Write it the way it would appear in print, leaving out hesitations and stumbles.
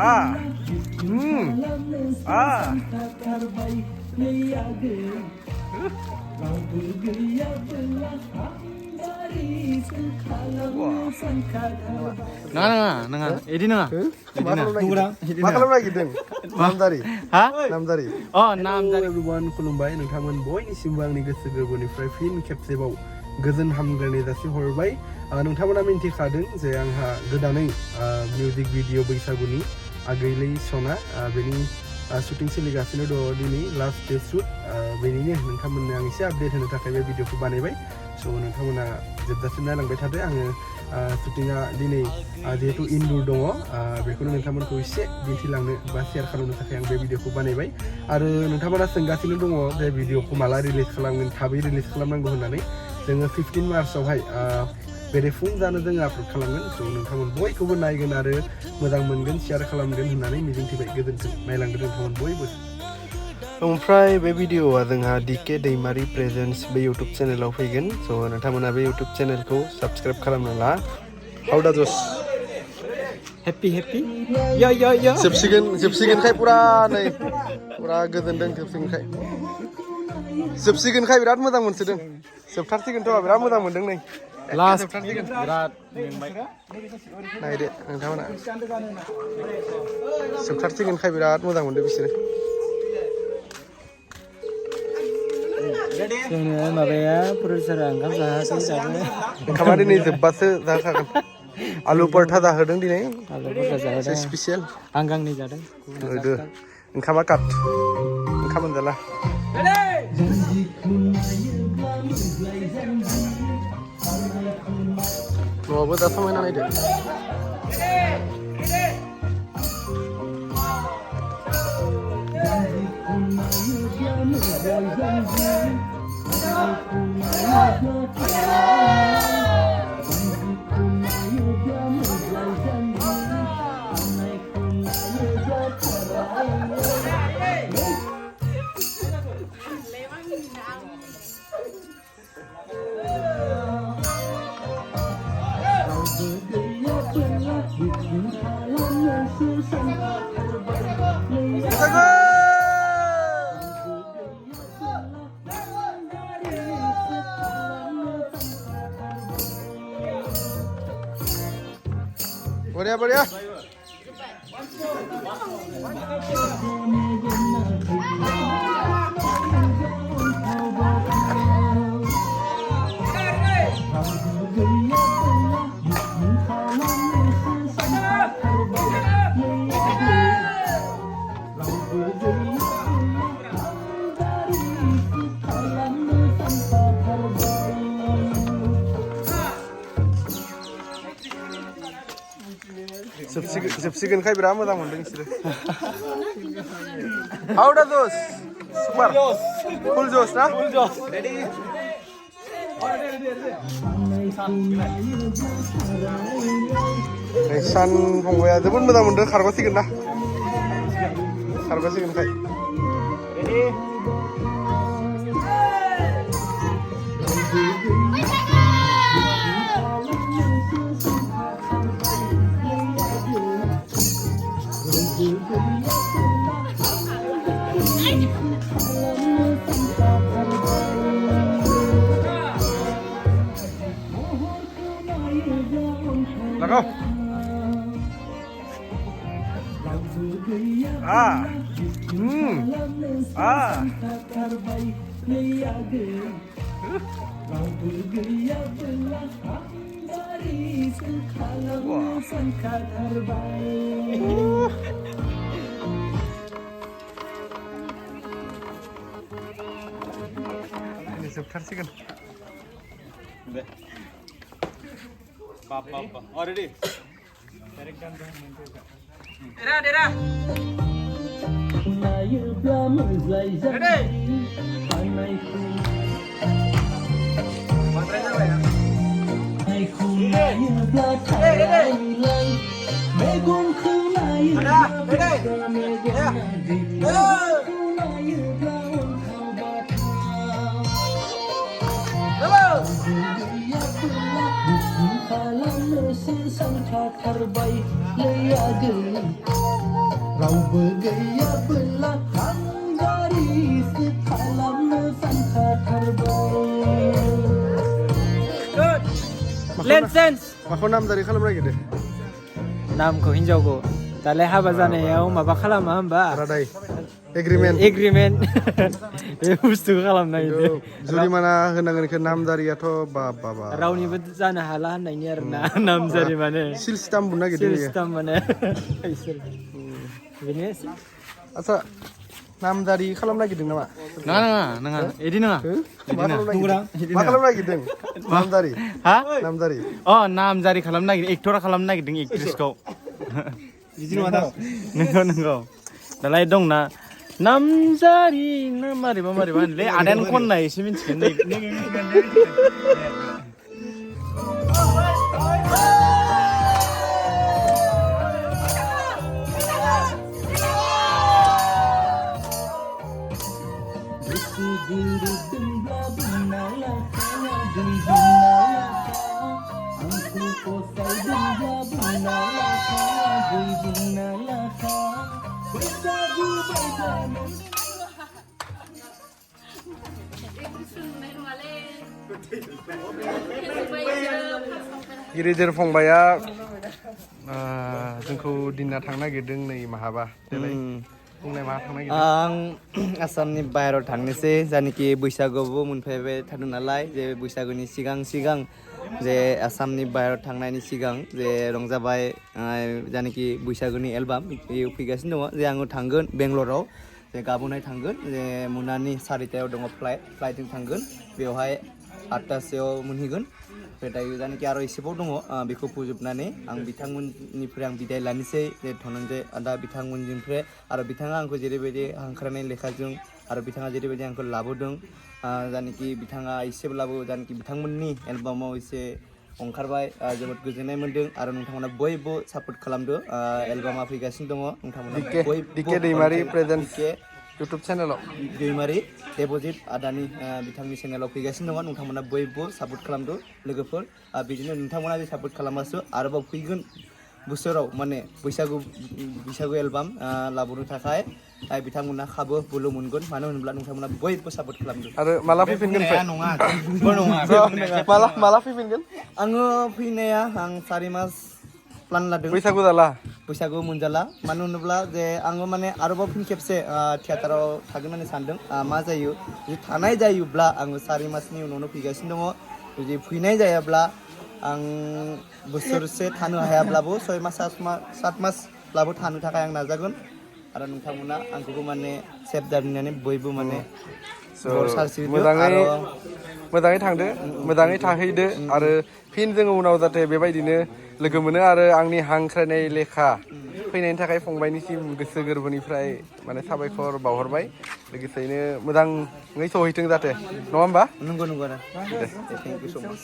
Nanga, ini nanga. Maklum lagi deng. Namdari. Namdari. Oh, namdari. Everyone खुलुमबाय नोंथांमोन बयनिसिमबो आंनि गोसो गोरबोनिफ्राय फिन खेबसेबाव गोजोन हामग्लायनाय जासिहरबाय नोंथांमोना मिन्थिखादों जे आंहा गोदानै मिउजिक भिडिअ बैसागुनि आगैलै सना बेनि शुटिं सोलिगासिनो दङ दिनै लास्ट डे शुट बेनिनो नोंथांमोननो आं एसे आपडेट होनो थाखाय बे भिडिअखौ बानायबाय स' नोंथांमोना जोबजासिम नायलांबाय थादो आङो शुटिंआ दिनै जिहेतु इनडोर दङ बेखौनो नोंथांमोनखौ एसे दिन्थिलांनो बा शेयार खालामनो थाखाय आं बे भिडिअखौ बानायबाय आरो नोंथांमोना सोंगासिनो दङ जे भिडिअखौ माला रिलिज खालामगोन थाबै रिलिज खालामनांगौ होननानै जोङो 15 मार्चआवहाय बेरेफुं जानो जोङो आपल'ड खालामगोन स' नोंथांमोन बयखौबो नायगोन आरो मोजां मोनगोन शेयार खालामगोन होननानै मिजिंथिबाय गोजोन्थों नायलांगोन नोंथांमोन बयबो ओमफ्राय बे भिडिअआ जोंहा डिके दैमारि प्रेजेन्स बे इउटुब चेनेलाव फैगोन स' नोंथांमोना बे इउटुब चेनेलखौ साबस्क्राइब खालामना ला हाउडा जस Happy. Yo. जोबसिगोनखाय पुरा गोजोनदों जोबसिगोनखाय बिराद मोजां मोनसोदों जोबथारसिगोनथ' बिराद मोजां मोनदों नै Last बिराद मेंबाय नायदो नोंथांमोना जोबथारसिगोनखाय बिराद मोजां मोनदों बिसोरो जोंनो माबाया प्रडिउसारा ओंखाम जाहोआखै दाबो ओंखामा दिनै जोबबासो जाखागोन आलु पराठा जाहोदों दिनै आलु पराठा जाहोदों स्पेसियेल आं गांनै जादों ओंखामा काट ओंखाम मोनजाला न'आवबो दा समायना नायदो बढ़िया जोबसिगोनखाय बिराद मोजां मोनदों बिसोरो हाउडा जोस सुपार फुल जोस ना रेडी सान फंबाया जोबोद मोजां मोनदों खारग'सिगोन ना खारग'सिगोनखाय रेडी लगाओ जोबथारसिगोन already Dera रावबो गैयाबोला हांगारिसो खालामनो सानखाथारबाय लेन्सेन्स माखौ नामजारि खालामनो नागिरदों नामखौ हिनजावखौ दालाय हाबा जानायाव माबा खालामा होमबा रादाय एग्रिमेन्ट बे बुस्थुखौ खालामनो नागिरदों जुरिमाना होनांगोन इखो नामजारियाथ' बाबा रावनिबो जानो हाला होननायनि आरोना नामजारि माने सिल स्टाम्प बुनो नागिरदों सिल स्टाम्प माने बेनोसै आच्छा नामजारि खालामनो नागिरदों नामा नङा इदि नङा मा खालामनो नागिरदों नामजारि हा नामजारि अ नामजारि खालामनो नागिरदों एक्टर खालामनो नागिरदों एक्ट्रेसखौ बिदि नङा दा नंगौ दालाय दंना नामजारि ना मारैबा होनलै आदायानो खननाय एसे मिन्थिगोन गिरिजोर फंबाया जोंखौ दिना थांनो नागिरदों नै माहाबा देलाय बुंनाय माहा थांनो नागिरदों आं आसामनि बाहेरायाव थांनोसै जानिखि बैसागुआवबो मोनफैबाय थादों नालाय जे बैसागुनि सिगां जे आसामनि बाहेरायाव थांनायनि सिगां जे रंजाबाय जानिखि बैसागुनि एलबाम बेयो फैगासिनो दङ जे आङो थांगोन बेंगलराव जे गाबोनहाय थांगोन जे मोनानि 4टायाव दङ फ्लाइटजों थांगोन बेवहाय 8टासोआव मोनहैगोन ओमफ्राय दायो जानिखि आरो एसेबाव दङ बेखौ फोजोबनानै आं बिथांमोननिफ्राय आं बिदाय लानोसै जे धनन्जय आदा बिथांमोननिफ्राय आरो बिथाङा आंखौ जेरैबायदि हांख्रायनाय लेखाजों आरो बिथाङा जेरैबायदि आंखौ लाबोदों जानिखि बिथाङा एसेब्लाबो जानिखि बिथांमोननि एलबामाव एसे ओंखारबाय जोबोद गोजोननाय मोन्दों आरो नोंथांमोना बयबो सापर्ट खालामदो एलबामा फैगासिनो दङ नोंथांमोना डिके दैमारि प्रेजेन्ट इउटुब चेनेलाव दैमारि देबजित आदानि बिथांनि चेनेलाव फैगासिनो दङ नोंथांमोना बयबो सापर्ट खालामदो लोगोफोर बिदिनो नोंथांमोना जे सापर्ट खालामबासो आरोबाव फैगोन बोसोराव माने बैसागु एलबाम लाबोनो थाखाय बिथांमोना खाबु बोलो मोनगोन मानो होनोब्ला नोंथांमोना बयबो सापर्ट खालामदो आरो माला फैफिनगोन माला फैफिनगोन आङो फैनाया आं 4 मास प्लान लादों बैसागु मोनजाला मानो होनोब्ला जे आङो माने आरोबाव फिन खेबसे थियेटाराव थागोन होननानै सानदों मा जायो जुदि थानाय जायोब्ला आङो 4 मासनि उनावनो फैगासिनो दङ जुदि फैनाय जायाब्ला आं बोसोरसे थानो हायाब्लाबो 6 मास 7 मासब्लाबो थानो थाखाय आं नाजागोन आरो नोंथांमोना आंखौबो माने सेफ जानानै बयबो माने मोजाङै थांदो मोजाङै थाहैदो आरो फिन जोङो उनाव जाहाथे बेबायदिनो लोगो मोनो आरो आंनि हांख्रायनाय लेखा फैनायनि थाखाय फंबायनिसिम गोसो गोरबोनिफ्राय माने साबायखर बावहरबाय लोगोसेयैनो मोजाङै सहैथों जाहाथे नङा होमबा नंगौ दे थेंक इउ स' माच